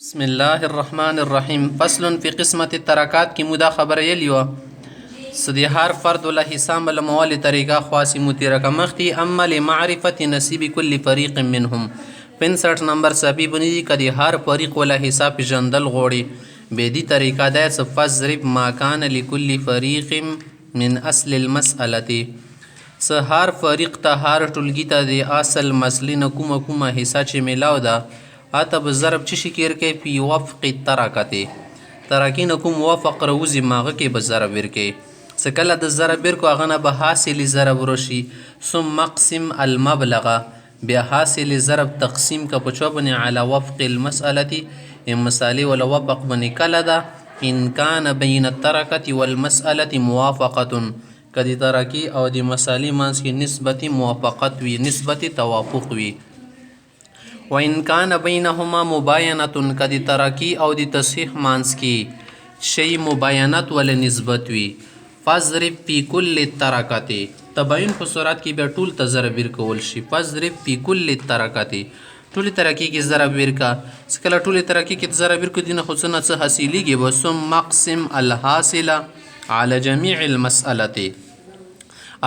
بسم الله الرحمن الرحیم. فصل فی قسمت الترکات کی مودا خبر یلیو سدی هر فرد له حسام الموال طریقہ خاصی مترکه مختی اما لمعرفت نصیب کل فریق منهم 65 نمبر سبی بنی کدی هر فریق له حساب جندل غوړي به دی طریقہ د فضرب ما کان لكل فریق من اصل المسأله هر فریق ته هر ټولګی ته د اصل مسلې نه کومه حصہ چې ملاو ده اته به ضرب چی شکیر کې پی وفق ترکته ترکین کوم وفق روزی ماغه کې به ضرب ورکې سکله د ضرب ورکو هغه نه به حاصل ضرب رشي ثم مقسم المبلغ بیا حاصل ضرب تقسیم کا پچو بنی علی وفق المسأله مثالی ولا وفق بنی کله ده ان کان بین الترکه والمسأله موافقه کدی ترکی او دی مثالی مانس کی نسبتی موافقت وی نسبتی توافق وی وإن كان بينهما مباينة کدی ترکی او دی تصحیح مانس کی شی مباینت ول نسبت وی فضرب فی کل الترکات تباین په صورت کې به ټول ته ضرب ورکول شي فضرب فی کل الترکات ټول ترکی کې ضرب ورکا سکله ټول ترکی کې ضرب ورکو دینه خو څه حاصلېږي وسم مقسم الحاصل على جميع المسألة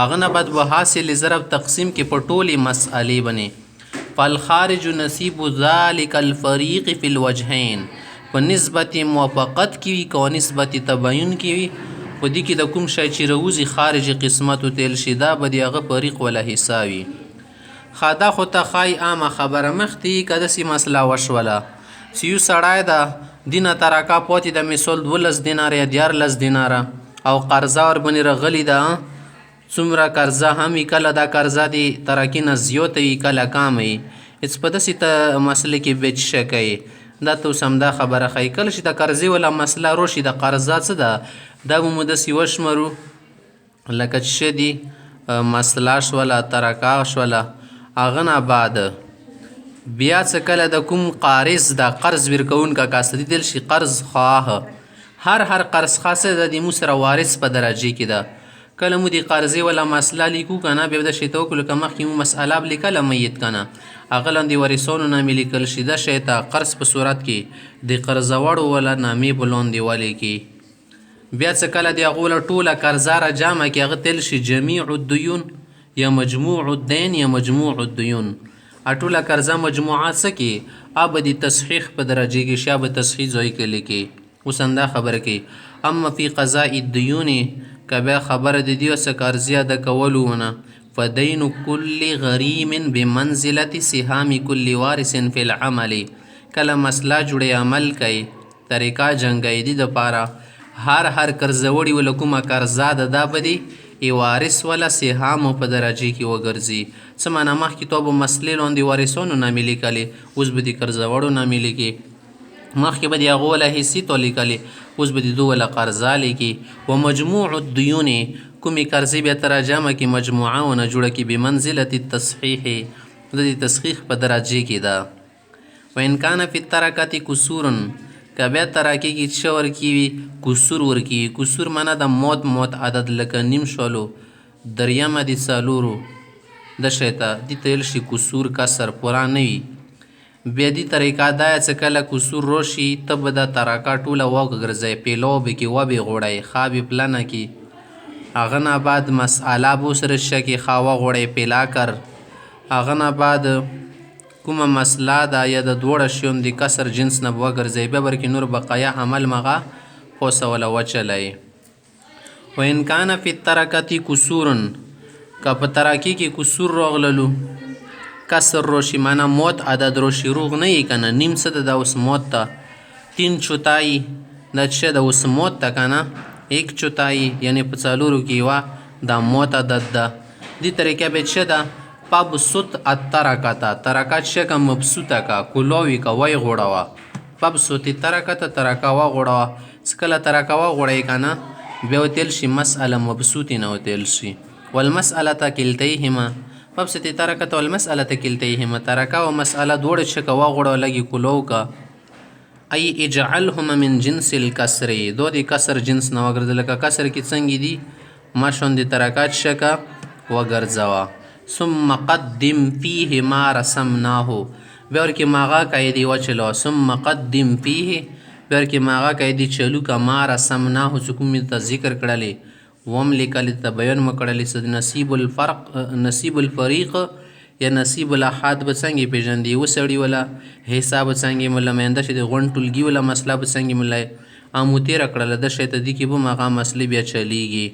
اغه نه بعد و حاصل ضرب تقسیم کې په ټولې مسئلې بني فالخارج نصیب ذلك الفریق فی الوجهین په نسبت موافقت کی وی کو نسبت تباین کی وی په دې کې د کوم شی چې روزي خارج قسمت تل شدا به دیغه فریق ولا حسابي خدا خو ته خای عامه خبره مختی کده سی مسله وشوله سیو سړای دا دینه ترکا پوتی د مثال 12 دینار یا 14 دینار او قرضه ور بنی رغلی دا څومره قرضه هم کله دا قرضه دی ترکی نه زیات وي کله کم وي هېڅ په داسې ته مسلې کې بچ شکی دا ته اوس همدا خبره ښایي کله چې د قرضې والا مسله راشي د قرضه څه ده دا به مو داسې وشمرو لکه چې ښه دي مسله شوله ترکه شوله هغه نه بعد بیا څه کله د کوم قارض د قرض ورکوونکه کاسه دي شي قرض خواه هر قرض خاصه د دې مو سره وارث په درجې کې ده کله مو دی قرضې ولا مسله لیکو کنه بیا د شی توکل که مخکې مو مسئله لیکله میت کنه هغه لاندې وارثانو نامې لیکل شي د شی ته قرض په صورت کې د قرضوړو ولا نامې په لاندې ولیکي بیا څه کله د هغو له ټوله قرضه را جمع کړي هغه تل شي جمیع الدیون یا مجموع الدین یا مجموع الدیون ټوله قرضه مجموعه څه کې اب د تصحیح په درجې کې شابه تصحیح ځای کې لیکي اوس اندا خبره کې اما فی قضاء الدیون کبه خبر د دیو سکارزیا د کولونه فدین کل غریم بمنزلت سهام کل وارث فی العمل کله مسله جوړی عمل کوي طریقہ جنگی دی د پاره هر قرضوړي ول کومه قرضا د دا بدی ای وارث ولا سهام په درجه کې وګرځي څه معنا مخ کتاب مسلې لاندې وارثونو نامې لیکلي اوس به د قرضوړو نامې لیکي مخکې به د هغو ولا حصې تو لیکلي اوس به د دو ولا قرضه لیکي و مجموع الدیون کومې قرضې بیا تر جمع کې مجموعه ونه جوړه کې بمنزلت التصحیح د دې تصحیح په درجې کې ده و ان کان فی الترکات کسور که بیا ترکې کې څه ورکوي کسور ورکوي کسور معنا د موت عدد لکه نیم شولو دریمه د څلورو د شیته دې ته ویل شي کسور کسر پوره نه وي بیا دی طریقه دا څه کله کسور روشي ته به د ترکه ټوله وګرځئ پیلو به کې وبې غوړئ خوابې پلنه کې هغه نه بعد مسئله به سره شه کې خوا وغوړئ پیلا کر هغه نه بعد کومه مسله ده یا د دوړه شیون د کسر جنس نه به وګرځئ بیا برکې نور بقایا عمل مغه خوسوله وچلی و ان کان فی الترکه کسور که په ترکې کې کسور راغللو کسر روشی معنا موت عدد روشی روغ نه یې کنه نیم څه د اوس موت ته 3 چوتای د څه د اوس موت ته کنه 1 چوتای یعنی په څلورو کې وا د موت عدد ده دې طریقې به څه ده پبسط الترکتا ترکات څه مبسوطه کا کولوي کا وای غوړوا پبسط الترکتا ترکا وا غوړوا سکله ترکا وا غوړی کنه بیا تل شي مسأله مبسوطی نه تل شي والمسأله کلتیهما فبسط ترکت والمسأله کلتیهما ترکا و مسأله دوړه شکه واغوړه لګي کولو کا ای اجعلهما من جنس الكسر دو دی کسر جنس نه وګرځل لکه کسر کې څنګه دي ماشون دی ترکات شکه وګرځوا ثم قدم فيه ما رسمناه بیا ورکې ماغه قاعدې وچلوه ثم قدم فیه بیا ورکې ماغه قاعدې چلو که ما رسمناه چې کوم ته ذکر کړلې وملک لتبین مو کړلې نصیب الفریق یا نصیب الاحاد به څنګه پېژندې یوه سړي ولا حصه به څنګه مولا مینده چې د غونډ ټولګي ولا مسله به څنګه مولا امو تېره کړله د شی ته دې کې به هم هغه مسلې بیا چلیږي